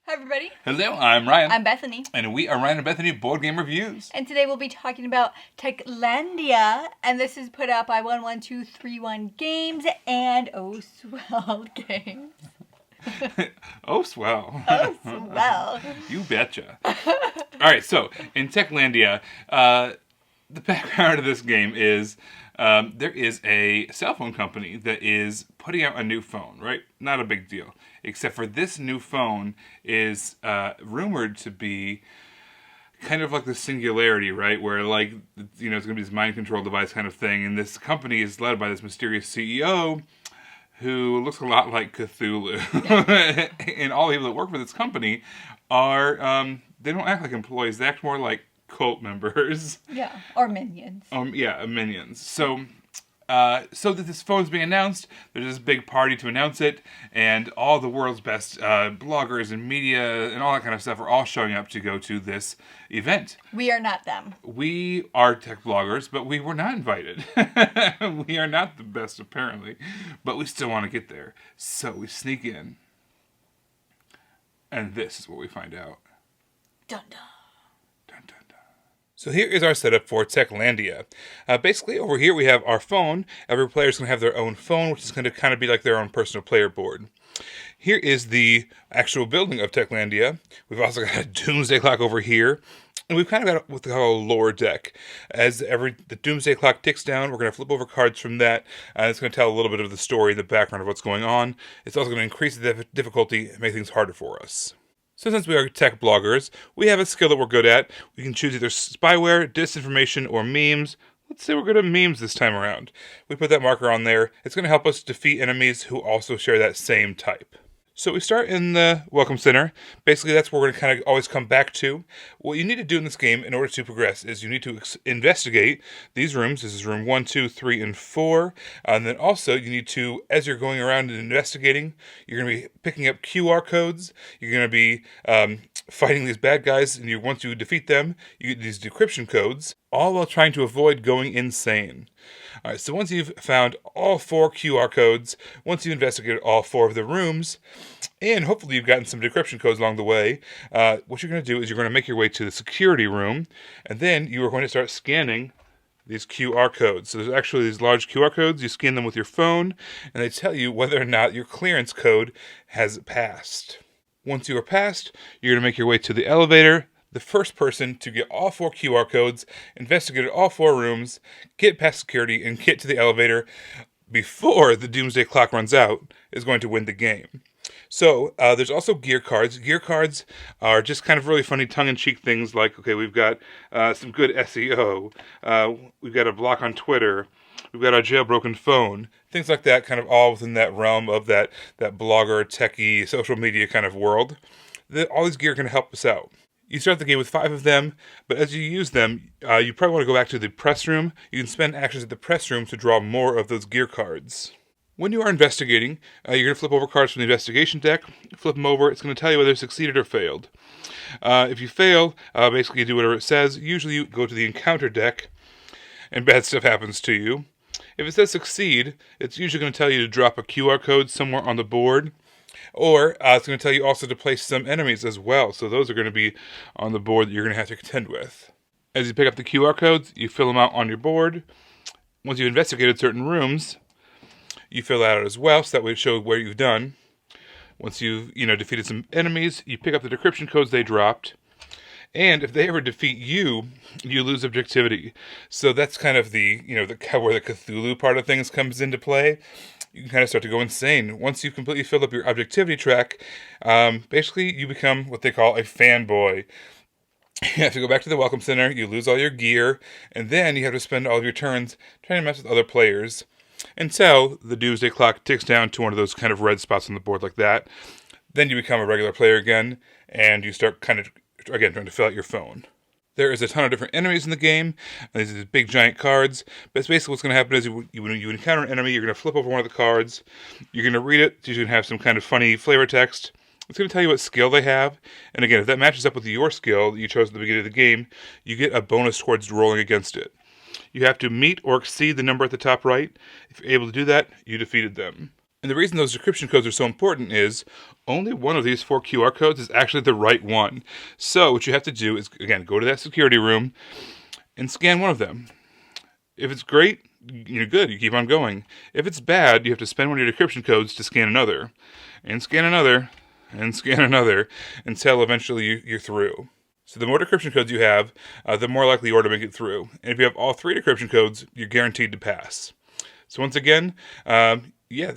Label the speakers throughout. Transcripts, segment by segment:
Speaker 1: Hi, everybody.
Speaker 2: Hello, I'm Ryan.
Speaker 1: I'm Bethany.
Speaker 2: And we are Ryan and Bethany Board Game Reviews.
Speaker 1: And today we'll be talking about Techlandia. And this is put out by 11231 Games and Oh Swell Games.
Speaker 2: Oh, swell.
Speaker 1: Oh, swell.
Speaker 2: You betcha. Alright, so in Techlandia, the background of this game is there is a cell phone company that is putting out a new phone, right? Not a big deal. Except for this new phone is rumored to be kind of like the Singularity, right? Where, like, you know, it's going to be this mind control device kind of thing. And this company is led by this mysterious CEO who looks a lot like Cthulhu. And all the people that work for this company are, they don't act like employees. They act more like cult members.
Speaker 1: Yeah, or minions.
Speaker 2: Yeah, minions. So that this phone's being announced, there's this big party to announce it, and all the world's best bloggers and media and all that kind of stuff are all showing up to go to this event.
Speaker 1: We are not them.
Speaker 2: We are tech bloggers, but we were not invited. We are not the best, apparently, but we still want to get there. So we sneak in, and this is what we find out.
Speaker 1: Dun dun.
Speaker 2: Dun dun dun. So here is our setup for Techlandia. Basically, over here we have our phone. Every player is going to have their own phone, which is going to kind of be like their own personal player board. Here is the actual building of Techlandia. We've also got a doomsday clock over here. And we've kind of got what they call a lore deck. As the doomsday clock ticks down, we're going to flip over cards from that. And it's going to tell a little bit of the story, the background of what's going on. It's also going to increase the difficulty and make things harder for us. So since we are tech bloggers, we have a skill that we're good at. We can choose either spyware, disinformation, or memes. Let's say we're good at memes this time around. We put that marker on there. It's going to help us defeat enemies who also share that same type. So we start in the Welcome Center. Basically, that's where we're going to kind of always come back to. What you need to do in this game in order to progress is you need to investigate these rooms. This is room 1, 2, 3, and 4. And then also you need to, as you're going around and investigating, you're going to be picking up QR codes. You're going to be fighting these bad guys. And once you defeat them, you get these decryption codes, all while trying to avoid going insane. All right, so once you've found all 4 QR codes, once you've investigated all 4 of the rooms, and hopefully you've gotten some decryption codes along the way, what you're going to do is you're going to make your way to the security room, and then you are going to start scanning these QR codes. So there's actually these large QR codes. You scan them with your phone, and they tell you whether or not your clearance code has passed. Once you are passed, you're going to make your way to the elevator. The first person to get all 4 QR codes, investigate all 4 rooms, get past security, and get to the elevator before the doomsday clock runs out is going to win the game. So there's also gear cards. Gear cards are just kind of really funny tongue-in-cheek things like, okay, we've got some good SEO, we've got a block on Twitter, we've got our jailbroken phone, things like that, kind of all within that realm of that blogger, techie, social media kind of world. All these gear can help us out. You start the game with 5 of them, but as you use them, you probably want to go back to the press room. You can spend actions at the press room to draw more of those gear cards. When you are investigating, you're going to flip over cards from the investigation deck, flip them over. It's going to tell you whether it succeeded or failed. If you fail, basically you do whatever it says. Usually you go to the encounter deck, and bad stuff happens to you. If it says succeed, it's usually going to tell you to drop a QR code somewhere on the board. Or it's going to tell you also to place some enemies as well. So those are going to be on the board that you're going to have to contend with. As you pick up the QR codes, you fill them out on your board. Once you've investigated certain rooms, you fill that out as well, so that way it shows where you've done. Once you've defeated some enemies, you pick up the decryption codes they dropped. And if they ever defeat you, you lose objectivity. So that's kind of where the Cthulhu part of things comes into play. You can kind of start to go insane. Once you've completely filled up your objectivity track, basically you become what they call a fanboy. You have to go back to the Welcome Center, you lose all your gear, and then you have to spend all of your turns trying to mess with other players until the doomsday clock ticks down to one of those kind of red spots on the board like that. Then you become a regular player again, and you start kind of, again, trying to fill out your phone. There is a ton of different enemies in the game. And these big giant cards. But basically what's going to happen is when you encounter an enemy, you're going to flip over one of the cards. You're going to read it. So you're going to have some kind of funny flavor text. It's going to tell you what skill they have. And again, if that matches up with your skill that you chose at the beginning of the game, you get a bonus towards rolling against it. You have to meet or exceed the number at the top right. If you're able to do that, you defeated them. And the reason those decryption codes are so important is only one of these 4 QR codes is actually the right one. So what you have to do is, again, go to that security room and scan one of them. If it's great, you're good. You keep on going. If it's bad, you have to spend one of your decryption codes to scan another. And scan another. And scan another. Until eventually you're through. So the more decryption codes you have, the more likely you are to make it through. And if you have all 3 decryption codes, you're guaranteed to pass. So once again, the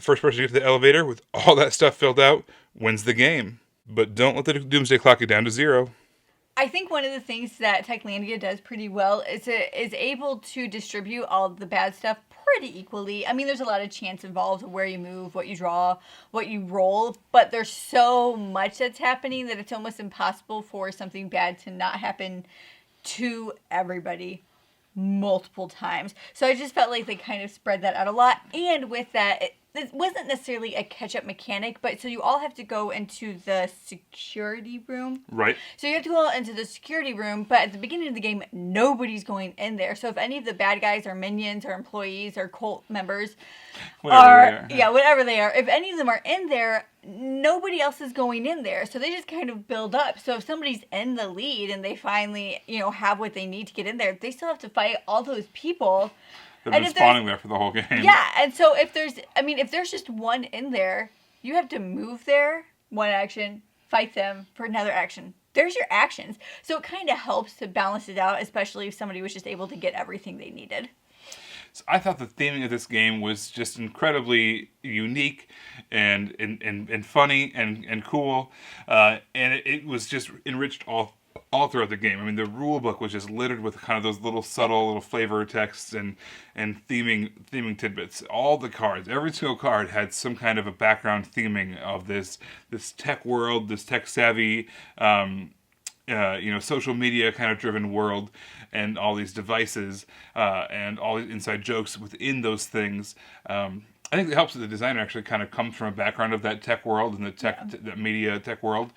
Speaker 2: first person to get to the elevator with all that stuff filled out wins the game. But don't let the doomsday clock get down to 0.
Speaker 1: I think one of the things that Techlandia does pretty well is able to distribute all of the bad stuff pretty equally. I mean, there's a lot of chance involved of where you move, what you draw, what you roll, but there's so much that's happening that it's almost impossible for something bad to not happen to everybody multiple times. So I just felt like they kind of spread that out a lot. And with that, it wasn't necessarily a catch-up mechanic, but so you all have to go into the security room.
Speaker 2: Right.
Speaker 1: So you have to go into the security room, but at the beginning of the game, nobody's going in there. So if any of the bad guys or minions or employees or cult members whatever they are, if any of them are in there, nobody else is going in there. So they just kind of build up. So if somebody's in the lead and they finally, have what they need to get in there, they still have to fight all those people.
Speaker 2: They've been spawning there for the whole game.
Speaker 1: Yeah, and so if there's just one in there, you have to move there, one action, fight them for another action. There's your actions. So it kind of helps to balance it out, especially if somebody was just able to get everything they needed.
Speaker 2: So I thought the theming of this game was just incredibly unique and funny and cool, and it was just enriched all throughout the game. I mean, the rule book was just littered with kind of those little subtle little flavor texts and theming tidbits. All the cards, every single card had some kind of a background theming of this tech world, this tech savvy, social media kind of driven world, and all these devices and all these inside jokes within those things. I think it helps that the designer actually kind of comes from a background of that tech world and that media tech world.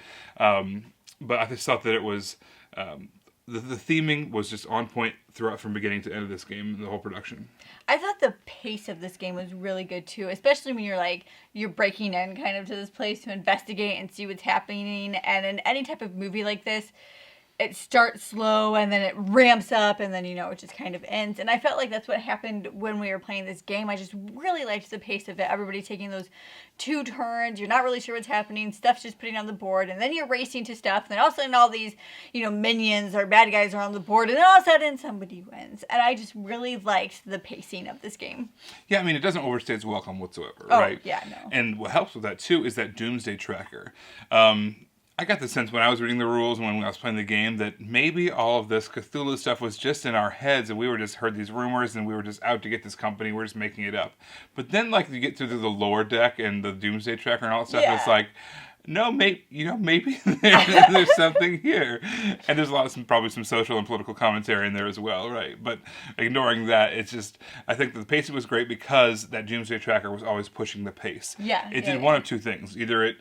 Speaker 2: But I just thought that it was the theming was just on point throughout from beginning to end of this game, the whole production.
Speaker 1: I thought the pace of this game was really good too, especially when you're breaking in kind of to this place to investigate and see what's happening. And in any type of movie like this, it starts slow and then it ramps up and then, it just kind of ends. And I felt like that's what happened when we were playing this game. I just really liked the pace of it. Everybody taking those 2 turns. You're not really sure what's happening. Stuff's just putting on the board. And then you're racing to stuff. And then all of a sudden all these, minions or bad guys are on the board. And then all of a sudden somebody wins. And I just really liked the pacing of this game.
Speaker 2: Yeah, I mean, it doesn't overstay its welcome whatsoever,
Speaker 1: oh,
Speaker 2: right?
Speaker 1: Yeah, no.
Speaker 2: And what helps with that, too, is that doomsday tracker. I got the sense when I was reading the rules and when I was playing the game that maybe all of this Cthulhu stuff was just in our heads and we were just heard these rumors and we were just out to get this company. We're just making it up. But then, you get through the lower deck and the doomsday tracker and all that stuff, and it's like, no, maybe there's something here. And there's probably some social and political commentary in there as well, right? But ignoring that, it's just, I think the pacing was great because that doomsday tracker was always pushing the pace.
Speaker 1: Yeah.
Speaker 2: It did one of two things. Either it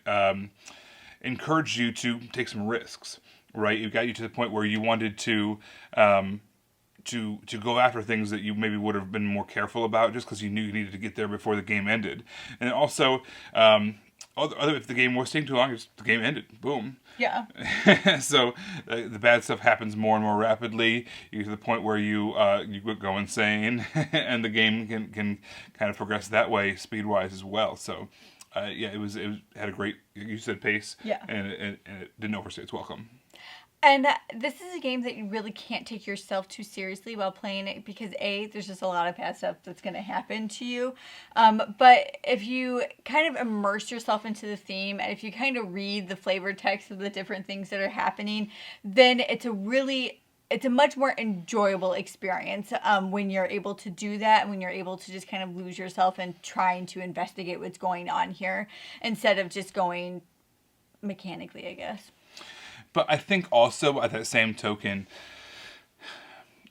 Speaker 2: encouraged you to take some risks, right? It got you to the point where you wanted to go after things that you maybe would have been more careful about just because you knew you needed to get there before the game ended. And also, if the game was taking too long, the game ended. Boom.
Speaker 1: Yeah.
Speaker 2: So the bad stuff happens more and more rapidly. You get to the point where you go insane, and the game can kind of progress that way speed-wise as well. So it had a great, you said, pace.
Speaker 1: Yeah.
Speaker 2: And it didn't overstay its welcome.
Speaker 1: And this is a game that you really can't take yourself too seriously while playing it because there's just a lot of bad stuff that's going to happen to you. But if you kind of immerse yourself into the theme and if you kind of read the flavor text of the different things that are happening, then it's a much more enjoyable experience when you're able to do that and when you're able to just kind of lose yourself in trying to investigate what's going on here instead of just going mechanically, I guess.
Speaker 2: But I think also, at that same token,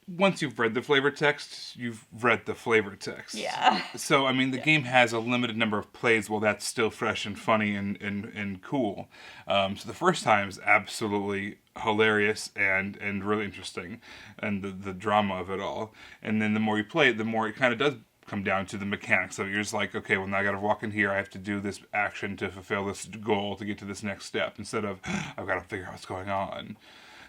Speaker 2: once you've read the flavor text, you've read the flavor text.
Speaker 1: Yeah.
Speaker 2: So, I mean, the game has a limited number of plays while that's still fresh and funny and cool. So the first time is absolutely hilarious and really interesting, and the drama of it all. And then the more you play it, the more it kind of does come down to the mechanics of it. You're just like, okay, well, now I got to walk in here. I have to do this action to fulfill this goal to get to this next step, instead of I've got to figure out what's going on.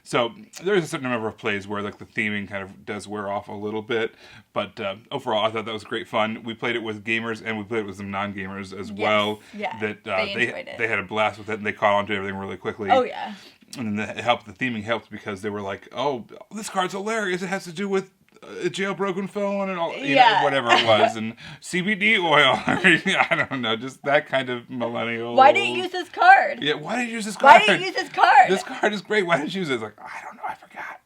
Speaker 2: So there's a certain number of plays where like the theming kind of does wear off a little bit, but overall I thought that was great fun. We played it with gamers and we played it with some non-gamers as well.
Speaker 1: Yeah,
Speaker 2: that
Speaker 1: they enjoyed it.
Speaker 2: They had a blast with it and they caught on to everything really quickly.
Speaker 1: Oh yeah.
Speaker 2: And then the theming helped because they were like, oh, this card's hilarious. It has to do with a jailbroken phone and all, you know, whatever it was, and CBD oil. I don't know, just that kind of millennial.
Speaker 1: Why didn't you use this card?
Speaker 2: Yeah, why did you use this card?
Speaker 1: Why didn't you use this card?
Speaker 2: This card is great. Why didn't you use it? It's like, I don't know, I forgot.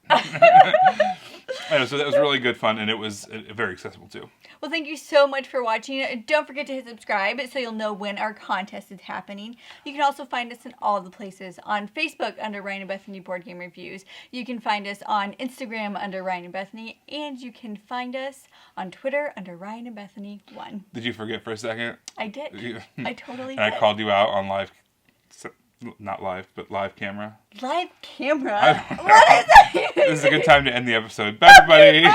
Speaker 2: Anyway, so that was really good fun, and it was very accessible too.
Speaker 1: Well, thank you so much for watching. Don't forget to hit subscribe so you'll know when our contest is happening. You can also find us in all the places. On Facebook under Ryan and Bethany Board Game Reviews. You can find us on Instagram under Ryan and Bethany. And you can find us on Twitter under Ryan and Bethany 1.
Speaker 2: Did you forget for a second?
Speaker 1: I did. I totally
Speaker 2: and
Speaker 1: did.
Speaker 2: I called you out on live, not live, but live camera.
Speaker 1: Live camera?
Speaker 2: I don't know.
Speaker 1: What is that?
Speaker 2: This is a good time to end the episode. Bye, everybody.